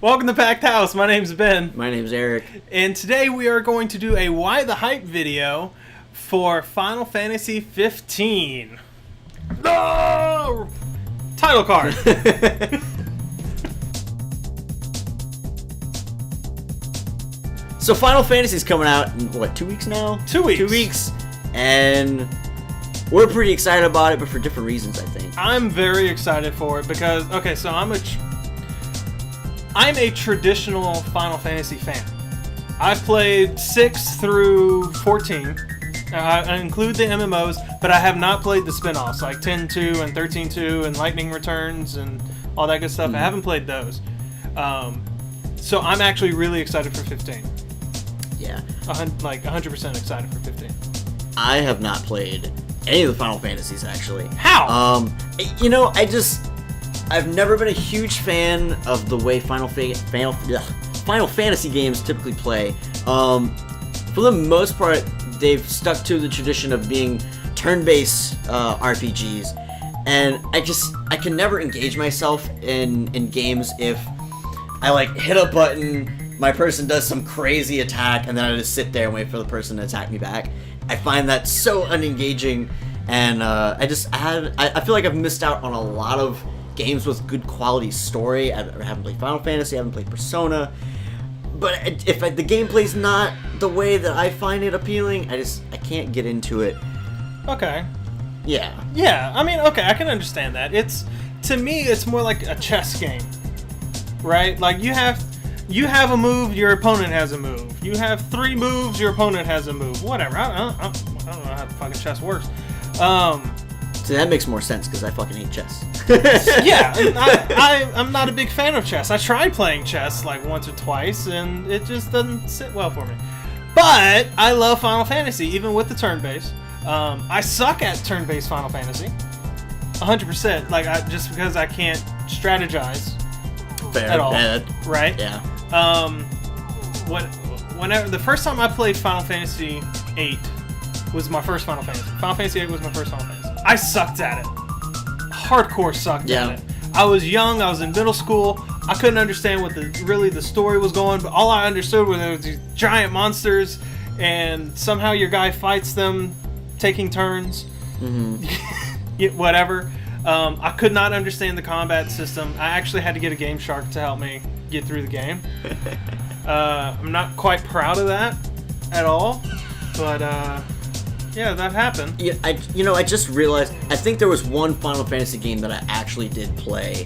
Welcome to Packed House. My name's Ben. My name's Eric. And today we are going to do a Why the Hype video for Final Fantasy 15. No! Title card. So Final Fantasy's coming out in, what, 2 weeks now? 2 weeks. 2 weeks. And we're pretty excited about it, but for different reasons, I think. I'm very excited for it because, okay, so I'm a traditional Final Fantasy fan. I've played 6 through 14. I include the MMOs, but I have not played the spin-offs like 10-2 and 13-2 and Lightning Returns and all that good stuff. I haven't played those. So I'm actually really excited for 15. Yeah. Like 100% excited for 15. I have not played any of the Final Fantasies, actually. How? I've never been a huge fan of the way Final Fantasy games typically play. For the most part, they've stuck to the tradition of being turn-based RPGs, and I can never engage myself in games if I like hit a button, my person does some crazy attack, and then I just sit there and wait for the person to attack me back. I find that so unengaging, and I feel like I've missed out on a lot of games with good quality story. I haven't played Final Fantasy, I haven't played Persona, but if the gameplay's not the way that I find it appealing, I can't get into it. Okay. Yeah. Yeah, I mean, okay, I can understand that. To me, it's more like a chess game, right? Like you have a move, your opponent has a move. You have 3 moves, your opponent has a move. Whatever. I don't know how the fucking chess works. So that makes more sense because I fucking hate chess. Yeah, I'm not a big fan of chess. I tried playing chess like once or twice, and it just doesn't sit well for me. But I love Final Fantasy, even with the turn-based. I suck at turn-based Final Fantasy, 100%. Like just because I can't strategize at all, right? Yeah. Whenever the first time I played Final Fantasy VIII was my first Final Fantasy. Final Fantasy VIII was my first Final Fantasy. I sucked at it. Hardcore sucked at it. I was young. I was in middle school. I couldn't understand what the story was going, but all I understood was there was these giant monsters, and somehow your guy fights them, taking turns. Mm-hmm. Whatever. I could not understand the combat system. I actually had to get a Game Shark to help me get through the game. I'm not quite proud of that at all, but yeah, that happened. Yeah, I just realized, I think there was one Final Fantasy game that I actually did play,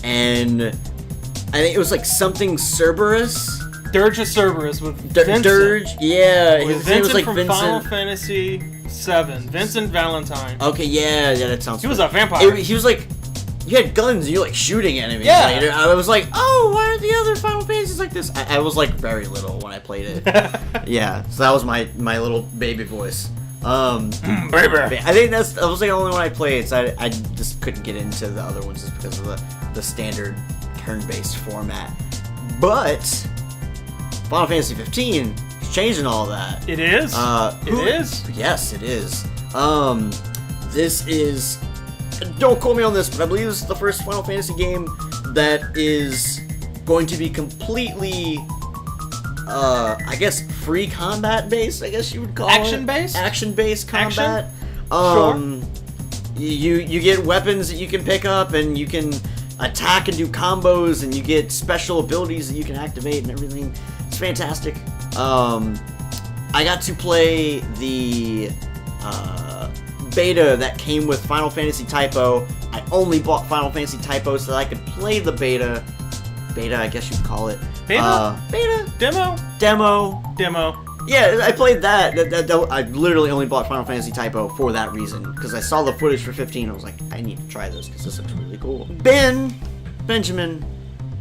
and I think it was like something Cerberus. Dirge of Cerberus with Vincent. Dirge, yeah. With Vincent from Final Fantasy VII. Vincent Valentine. Okay, yeah, that sounds. He was a vampire. He was like, you had guns and you were like shooting enemies. Yeah. Like, I was like, oh, why are the other Final Fantasies like this? I was like very little when I played it. Yeah, so that was my little baby voice. Baby. I think that was like the only one I played, so I just couldn't get into the other ones just because of the standard turn-based format. But Final Fantasy 15 is changing all that. It is? It is? Yes, it is. This is... Don't quote me on this, but I believe this is the first Final Fantasy game that is going to be completely... I guess free combat based, I guess you would call Action it. Based? Action based combat. Sure. You get weapons that you can pick up, and you can attack and do combos, and you get special abilities that you can activate and everything. It's fantastic. I got to play the beta that came with Final Fantasy Typo. I only bought Final Fantasy Typo so that I could play the beta. Beta, I guess you'd call it. Beta? Beta? Demo. Yeah, I played that. I literally only bought Final Fantasy Typo for that reason, because I saw the footage for 15 and I was like, I need to try this because this looks really cool. Benjamin,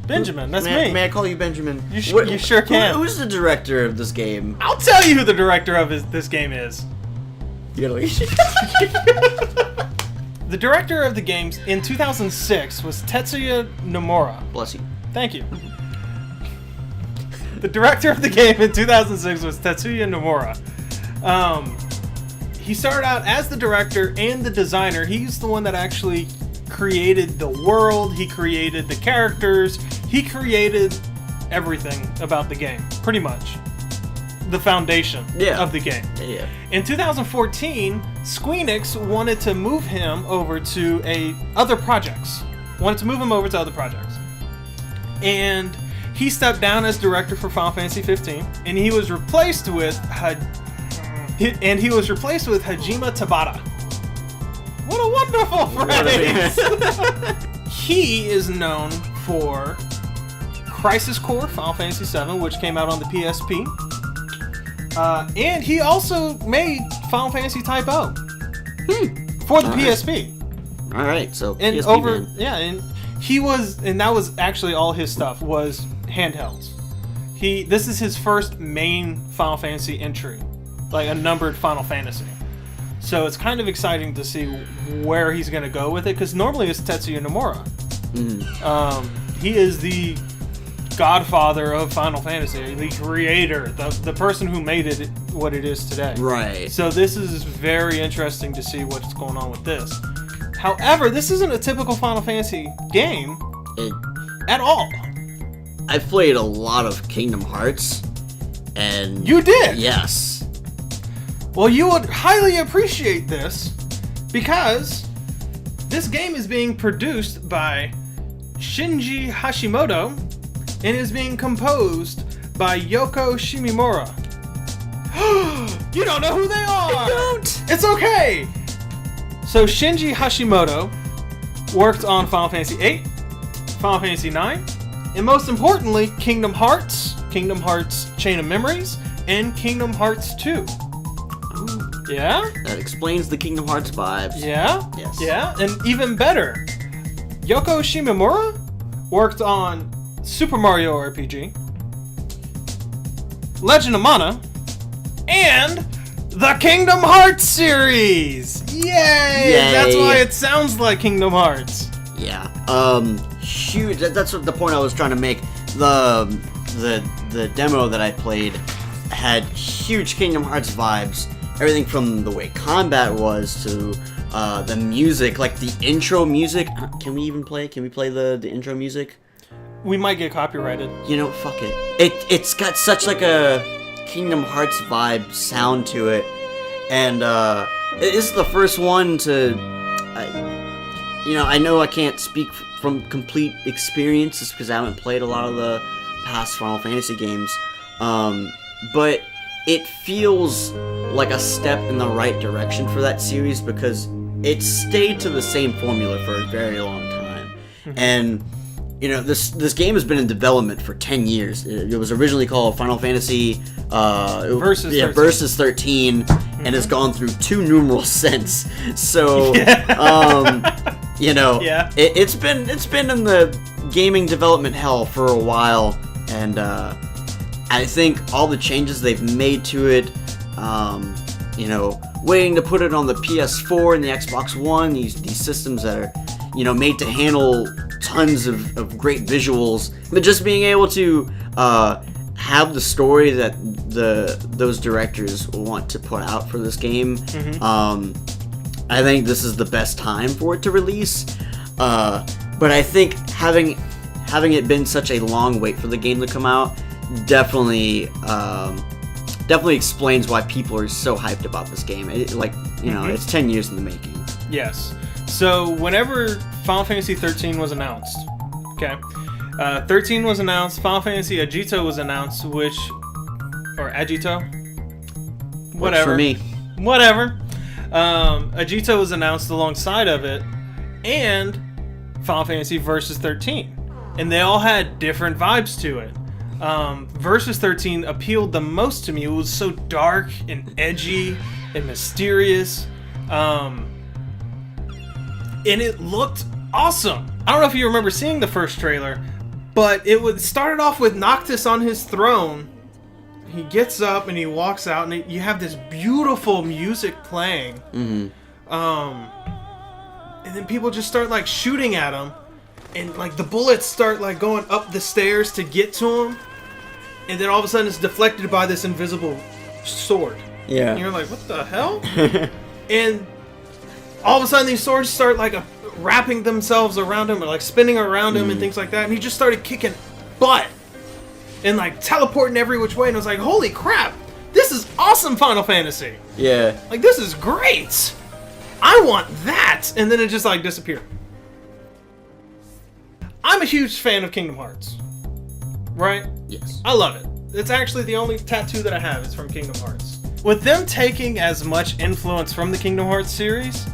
that's me. May I call you Benjamin? You sure can. Who's the director of this game? I'll tell you who the director of this game is. You gotta wait. The director of the games in 2006 was Tetsuya Nomura. Bless you. Thank you. The director of the game in 2006 was Tetsuya Nomura. He started out as the director and the designer. He's the one that actually created the world. He created the characters. He created everything about the game, pretty much. The foundation of the game. Yeah. In 2014, Squeenix wanted to move him over to other projects. And he stepped down as director for Final Fantasy 15, and he was replaced with Hajime Tabata. What a wonderful phrase! He is known for Crisis Core Final Fantasy 7, which came out on the PSP. And he also made Final Fantasy Type O for the PSP. All right, so And PSP and that was actually all his stuff was handhelds. This is his first main Final Fantasy entry, like a numbered Final Fantasy. So it's kind of exciting to see where he's going to go with it, because normally it's Tetsuya Nomura. He is the godfather of Final Fantasy, the creator, the person who made it what it is today. Right. So this is very interesting to see what's going on with this. However, this isn't a typical Final Fantasy game at all. I've played a lot of Kingdom Hearts, and... You did? Yes. Well, you would highly appreciate this, because this game is being produced by Shinji Hashimoto, and is being composed by Yoko Shimomura. You don't know who they are! I don't! It's okay! So Shinji Hashimoto worked on Final Fantasy VIII, Final Fantasy IX, and most importantly, Kingdom Hearts Chain of Memories, and Kingdom Hearts 2. Ooh, Yeah? that explains the Kingdom Hearts vibes. Yeah? Yes. Yeah, and even better, Yoko Shimomura worked on Super Mario RPG, Legend of Mana, and the Kingdom Hearts series! Yay! That's why it sounds like Kingdom Hearts. Yeah. Huge. That's what the point I was trying to make. The demo that I played had huge Kingdom Hearts vibes. Everything from the way combat was to the music, like the intro music. Can we even play? Can we play the intro music? We might get copyrighted. You know, fuck it. It's got such like a Kingdom Hearts vibe sound to it, and it is the first one to. I know I can't speak from complete experience just because I haven't played a lot of the past Final Fantasy games, but it feels like a step in the right direction for that series because it stayed to the same formula for a very long time, and. This game has been in development for 10 years. It was originally called Final Fantasy Versus 13, and has gone through 2 numerals since. So, it's been in the gaming development hell for a while, and I think all the changes they've made to it, waiting to put it on the PS4 and the Xbox One, these systems that are, made to handle tons of great visuals, but just being able to have the story that those directors want to put out for this game. I think this is the best time for it to release. But I think having it been such a long wait for the game to come out definitely explains why people are so hyped about this game. It's 10 years in the making. Yes. So whenever Final Fantasy 13 was announced, 13 was announced, Final Fantasy Agito was announced, or Agito? Whatever. Works for me. Whatever. Agito was announced alongside of it, and Final Fantasy Versus 13. And they all had different vibes to it. Versus 13 appealed the most to me. It was so dark and edgy and mysterious. And it looked awesome. I don't know if you remember seeing the first trailer, but it started off with Noctis on his throne. He gets up and he walks out, and you have this beautiful music playing. And then people just start like shooting at him, and like the bullets start like going up the stairs to get to him, and then all of a sudden it's deflected by this invisible sword. Yeah. And you're like, what the hell? And all of a sudden these swords start like wrapping themselves around him or like spinning around him and things like that. And he just started kicking butt and like teleporting every which way. And I was like, holy crap, this is awesome, Final Fantasy. Yeah. Like, this is great. I want that. And then it just like disappeared. I'm a huge fan of Kingdom Hearts. Right? Yes. I love it. It's actually the only tattoo that I have is from Kingdom Hearts. With them taking as much influence from the Kingdom Hearts series,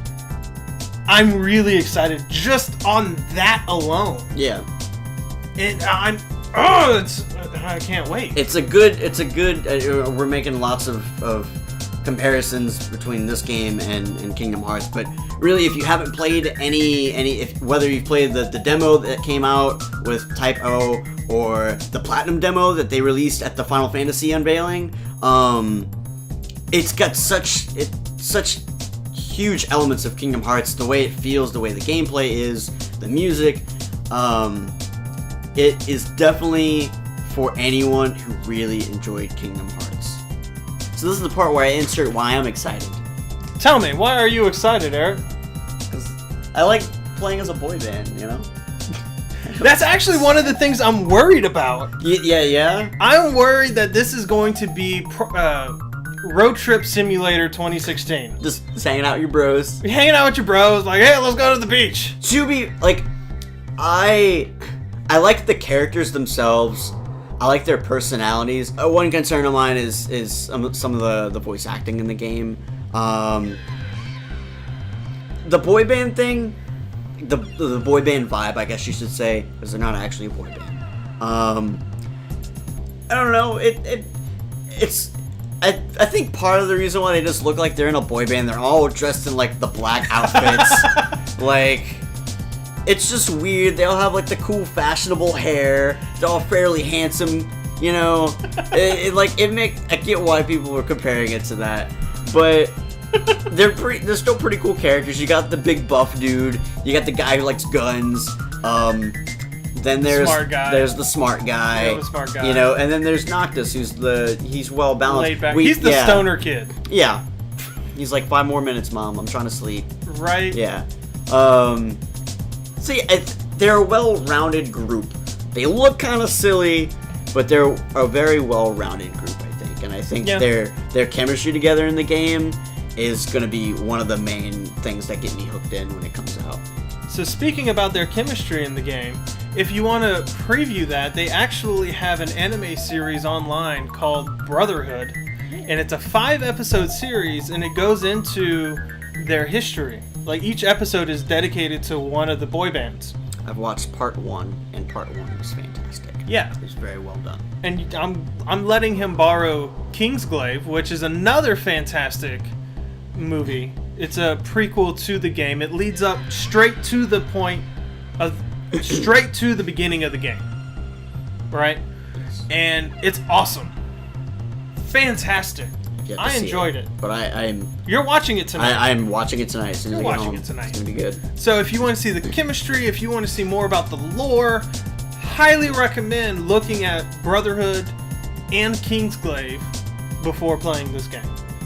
I'm really excited just on that alone. Yeah. And I can't wait. It's a good. We're making lots of comparisons between this game and Kingdom Hearts, but really, if you haven't played whether you've played the demo that came out with Type O or the Platinum demo that they released at the Final Fantasy unveiling, it's got such huge elements of Kingdom Hearts. The way it feels, the way the gameplay is, the music. It is definitely for anyone who really enjoyed Kingdom Hearts. So this is the part where I insert why I'm excited. Tell me, why are you excited, Eric? Because I like playing as a boy band, you know? That's actually one of the things I'm worried about. Yeah. I'm worried that this is going to be Road Trip Simulator 2016. Just hanging out with your bros. You're hanging out with your bros, like, hey, let's go to the beach. To be, like, I like the characters themselves. I like their personalities. One concern of mine is some of the voice acting in the game. The boy band thing, the boy band vibe, I guess you should say, because they're not actually a boy band. I don't know. I think part of the reason why they just look like they're in a boy band, they're all dressed in like the black outfits, like. It's just weird. They all have like the cool, fashionable hair. They're all fairly handsome, you know. I get why people were comparing it to that, but they're still pretty cool characters. You got the big buff dude. You got the guy who likes guns. Then there's the smart guy. Yeah, the smart guy. You know, and then there's Noctis, he's well balanced. Laid back. He's the stoner kid. Yeah. He's like 5 more minutes, Mom. I'm trying to sleep. Right. Yeah. See, they're a well-rounded group. They look kind of silly, but they're a very well-rounded group, I think. And I think their chemistry together in the game is going to be one of the main things that get me hooked in when it comes out. So speaking about their chemistry in the game, if you want to preview that, they actually have an anime series online called Brotherhood. And it's a 5-episode series, and it goes into their history. Like, each episode is dedicated to one of the boy bands. I've watched part 1, and part 1 was fantastic. Yeah. It was very well done. And I'm letting him borrow Kingsglaive, which is another fantastic movie. It's a prequel to the game. It leads up straight to the beginning of the game. Right? And it's awesome. Fantastic. I enjoyed it. But I'm... You're watching it tonight. I'm watching it tonight. As soon as You're I get watching home. it tonight. It's going to be good. So if you want to see the chemistry, if you want to see more about the lore, highly recommend looking at Brotherhood and Kingsglaive before playing this game.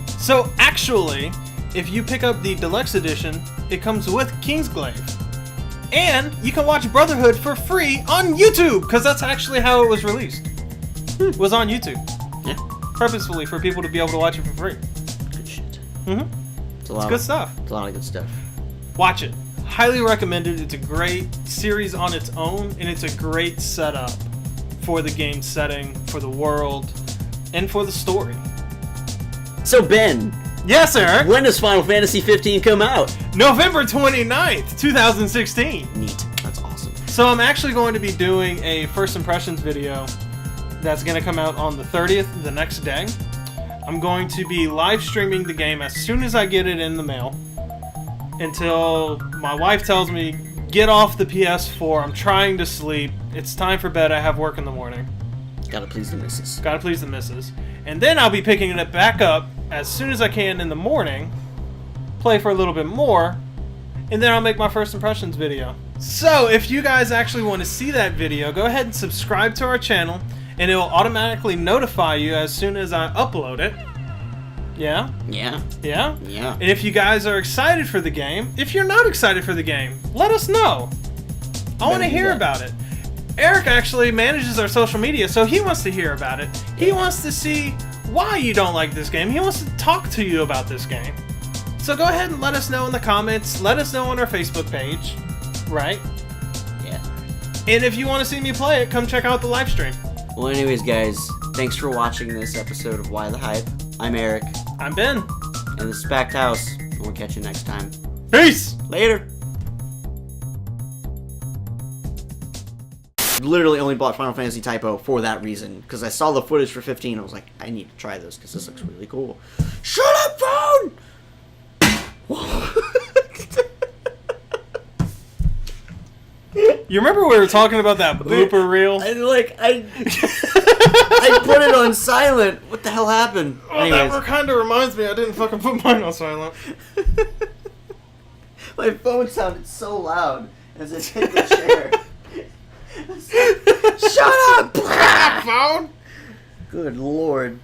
So actually, if you pick up the Deluxe Edition, it comes with Kingsglaive. And you can watch Brotherhood for free on YouTube, because that's actually how it was released. It was on YouTube. Yeah. Purposefully for people to be able to watch it for free. Good shit. Mm-hmm. It's good stuff. It's a lot of good stuff. Watch it. Highly recommended. It's a great series on its own, and it's a great setup for the game setting, for the world, and for the story. So, Ben. Yes, Eric? When does Final Fantasy 15 come out? November 29th, 2016. Neat. That's awesome. So I'm actually going to be doing a first impressions video that's going to come out on the 30th, the next day. I'm going to be live streaming the game as soon as I get it in the mail until my wife tells me, get off the PS4, I'm trying to sleep, it's time for bed, I have work in the morning. Gotta please the missus. Gotta please the missus. And then I'll be picking it back up as soon as I can in the morning, play for a little bit more, and then I'll make my first impressions video. So if you guys actually want to see that video, go ahead and subscribe to our channel, and it will automatically notify you as soon as I upload it. Yeah? Yeah. Yeah? Yeah. And if you guys are excited for the game, if you're not excited for the game, let us know. I want to hear about it. Eric actually manages our social media, so he wants to hear about it. He wants to see why you don't like this game. He wants to talk to you about this game. So go ahead and let us know in the comments. Let us know on our Facebook page. Right? Yeah. And if you want to see me play it, come check out the live stream. Well, anyways, guys, thanks for watching this episode of Why the Hype. I'm Eric. I'm Ben. And this is Packed House. And we'll catch you next time. Peace! Later! Literally only bought Final Fantasy Typo for that reason. Because I saw the footage for 15 and I was like, I need to try this because this looks really cool. Shut up, phone! You remember we were talking about that blooper reel? I put it on silent. What the hell happened? Oh, that kind of reminds me I didn't fucking put mine on silent. My phone sounded so loud as it hit the chair. Shut up! Phone? Good lord.